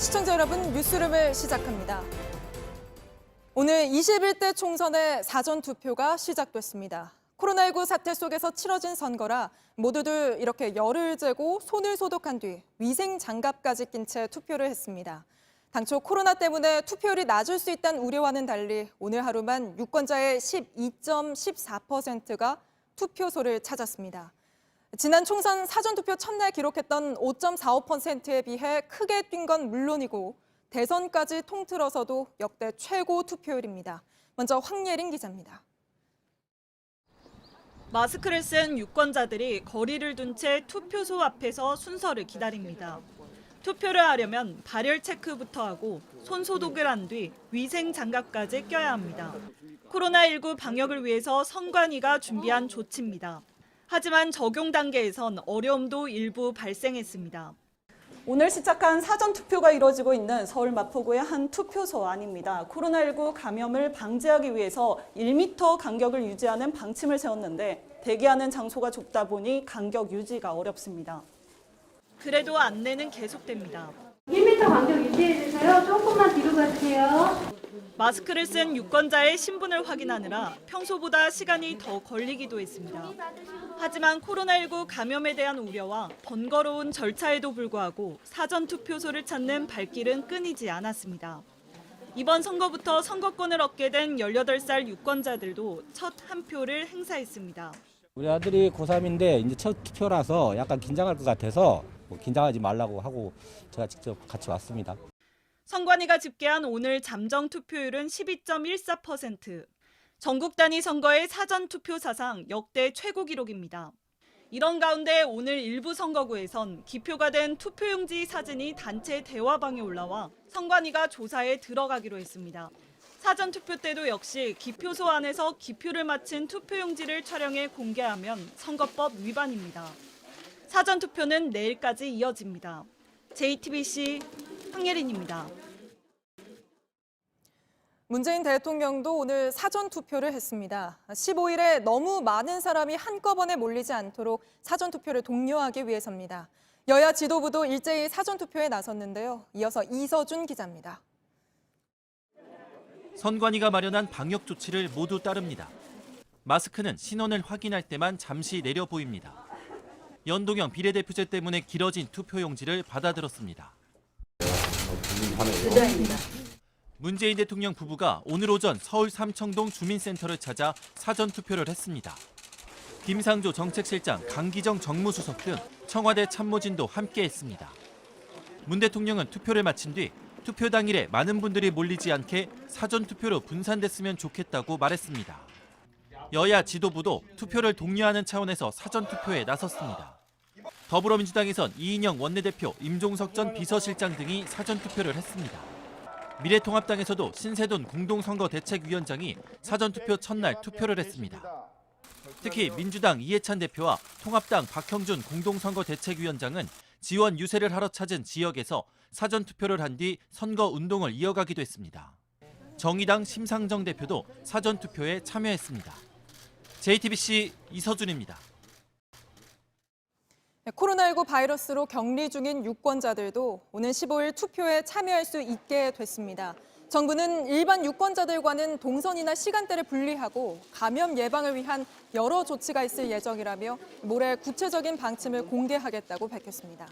시청자 여러분, 뉴스룸을 시작합니다. 오늘 21대 총선의 사전투표가 시작됐습니다. 코로나19 사태 속에서 치러진 선거라 모두들 이렇게 열을 재고 손을 소독한 뒤 위생 장갑까지 낀 채 투표를 했습니다. 당초 코로나 때문에 투표율이 낮을 수 있다는 우려와는 달리 오늘 하루만 유권자의 12.14%가 투표소를 찾았습니다. 지난 총선 사전투표 첫날 기록했던 5.45%에 비해 크게 뛴 건 물론이고 대선까지 통틀어서도 역대 최고 투표율입니다. 먼저 황예린 기자입니다. 마스크를 쓴 유권자들이 거리를 둔 채 투표소 앞에서 순서를 기다립니다. 투표를 하려면 발열 체크부터 하고 손 소독을 한 뒤 위생 장갑까지 껴야 합니다. 코로나19 방역을 위해서 선관위가 준비한 조치입니다. 하지만 적용 단계에선 어려움도 일부 발생했습니다. 오늘 시작한 사전투표가 이뤄지고 있는 서울 마포구의 한 투표소 안입니다. 코로나19 감염을 방지하기 위해서 1m 간격을 유지하는 방침을 세웠는데 대기하는 장소가 좁다 보니 간격 유지가 어렵습니다. 그래도 안내는 계속됩니다. 1m 간격 유지해주세요. 조금만 뒤로 가주세요. 마스크를 쓴 유권자의 신분을 확인하느라 평소보다 시간이 더 걸리기도 했습니다. 하지만 코로나19 감염에 대한 우려와 번거로운 절차에도 불구하고 사전투표소를 찾는 발길은 끊이지 않았습니다. 이번 선거부터 선거권을 얻게 된 18살 유권자들도 첫 한 표를 행사했습니다. 우리 아들이 고3인데 이제 첫 투표라서 약간 긴장할 것 같아서 긴장하지 말라고 하고 제가 직접 같이 왔습니다. 선관위가 집계한 오늘 잠정 투표율은 12.14%. 전국 단위 선거의 사전투표 사상 역대 최고 기록입니다. 이런 가운데 오늘 일부 선거구에선 기표가 된 투표용지 사진이 단체 대화방에 올라와 선관위가 조사에 들어가기로 했습니다. 사전투표 때도 역시 기표소 안에서 기표를 마친 투표용지를 촬영해 공개하면 선거법 위반입니다. 사전투표는 내일까지 이어집니다. JTBC 황예린입니다. 문재인 대통령도 오늘 사전투표를 했습니다. 15일에 너무 많은 사람이 한꺼번에 몰리지 않도록 사전투표를 독려하기 위해서입니다. 여야 지도부도 일제히 사전투표에 나섰는데요. 이어서 이서준 기자입니다. 선관위가 마련한 방역 조치를 모두 따릅니다. 마스크는 신원을 확인할 때만 잠시 내려 보입니다. 연동형 비례대표제 때문에 길어진 투표용지를 받아들었습니다. 문재인 대통령 부부가 오늘 오전 서울 삼청동 주민센터를 찾아 사전투표를 했습니다. 김상조 정책실장, 강기정 정무수석 등 청와대 참모진도 함께했습니다. 문 대통령은 투표를 마친 뒤 투표 당일에 많은 분들이 몰리지 않게 사전투표로 분산됐으면 좋겠다고 말했습니다. 여야 지도부도 투표를 독려하는 차원에서 사전투표에 나섰습니다. 더불어민주당에선 이인영 원내대표, 임종석 전 비서실장 등이 사전투표를 했습니다. 미래통합당에서도 신세돈 공동선거대책위원장이 사전투표 첫날 투표를 했습니다. 특히 민주당 이해찬 대표와 통합당 박형준 공동선거대책위원장은 지원 유세를 하러 찾은 지역에서 사전투표를 한 뒤 선거운동을 이어가기도 했습니다. 정의당 심상정 대표도 사전투표에 참여했습니다. JTBC 이서준입니다. 코로나19 바이러스로 격리 중인 유권자들도 오는 15일 투표에 참여할 수 있게 됐습니다. 정부는 일반 유권자들과는 동선이나 시간대를 분리하고 감염 예방을 위한 여러 조치가 있을 예정이라며 모레 구체적인 방침을 공개하겠다고 밝혔습니다.